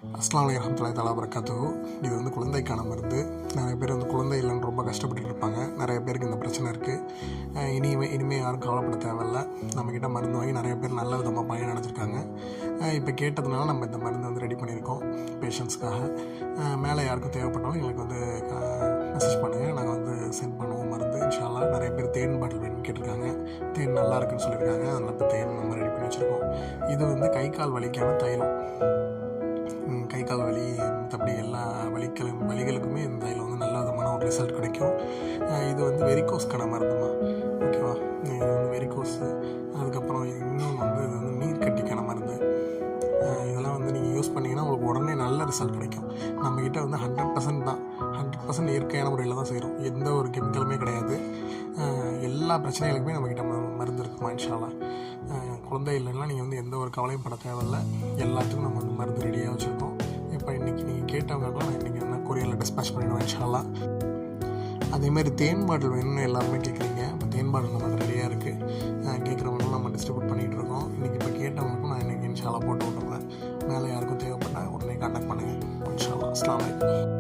அஸ்ஸலாமு அலைக்கும் வரஹ்மத்துல்லாஹி தஆலா வபரகாத்துஹு. இது வந்து குழந்தைக்கான மருந்து. நிறைய பேர் வந்து குழந்தை இல்லைன்னு ரொம்ப கஷ்டப்பட்டுட்டு இருப்பாங்க. நிறைய பேருக்கு இந்த பிரச்சனை இருக்குது. இனிமேல் யாரும் கவலைப்பட தேவையில்ல. நம்மக்கிட்ட மருந்து வாங்கி நிறைய பேர் நல்ல விதமாக பயனடைஞ்சிருக்காங்க. இப்போ கேட்டதுனால நம்ம இந்த மருந்து வந்து ரெடி பண்ணியிருக்கோம் பேஷண்ட்ஸ்க்காக. மேலே யாருக்கும் தேவைப்பட்டாலும் எங்களுக்கு வந்து மெசேஜ் பண்ணுங்கள், நாங்கள் வந்து சென்ட் பண்ணுவோம் மருந்து. இன்ஷா அல்லாஹ். நிறைய பேர் தேன் பாட்டில் வேணும்னு கேட்டிருக்காங்க. தேன் நல்லா இருக்குன்னு சொல்லியிருக்காங்க. அதனால் இப்போ தேன் நம்ம ரெடி பண்ணி வச்சுருக்கோம். இது வந்து கை கால் வலிக்கான தைலம். கை கால் வலி மற்றபடி எல்லா வலிகளுக்குமே இந்த தைலம் வந்து நல்ல விதமான ஒரு ரிசல்ட் கிடைக்கும். இது வந்து வெரிகோஸ்க்கான மருந்துமா, ஓகேவா? இது வந்து வெரிகோஸு, அதுக்கப்புறம் இன்னும் வந்து இது வந்து நீர் கட்டிக்கான மருந்து. இதெல்லாம் வந்து நீங்கள் யூஸ் பண்ணிங்கன்னா உங்களுக்கு உடனே நல்ல ரிசல்ட் கிடைக்கும். நம்மக்கிட்ட வந்து 100% தான், 100% இயற்கையான முறையில் தான் செய்கிறோம். எந்த ஒரு கெமிக்கலுமே கிடையாது. எல்லா பிரச்சனைகளுக்குமே நம்மக்கிட்ட மருந்து இருக்குமா இன்ஷா அல்லாஹ். குழந்தை இல்லைன்னா நீங்கள் வந்து எந்த ஒரு கவலையும் பட தேவையில்லை. எல்லாத்துக்கும் நம்ம வந்து மருந்து ரெடியாக வச்சுருக்கோம். இப்போ இன்றைக்கி நீங்கள் கேட்டவங்களுக்கும் நான் இன்றைக்கி வந்து கொரியரில் டிஸ்பேச் பண்ணிடுவேன் இன்ஷா அல்லாஹ். அதேமாதிரி தேன் பாட்டில் வேணும்னு எல்லாருமே கேட்குறீங்க. இப்போ தேன் பாட்டில் நம்ம ரெடியாக இருக்குது. கேட்குறவங்களும் நம்ம டிஸ்ட்ரிபியூட் பண்ணிகிட்டு இருக்கோம். இன்றைக்கி இப்போ கேட்டவங்களுக்கும் நான் இன்றைக்கி இன்ஷா அல்லாஹ் போட்டு விட்டுருவேன். மேலே யாருக்கும் தேவைப்பட்டால் உடனே கான்டாக்ட் பண்ணுங்கள் இன்ஷா அல்லாஹ். அஸ்ஸலாமு அலைக்கும்.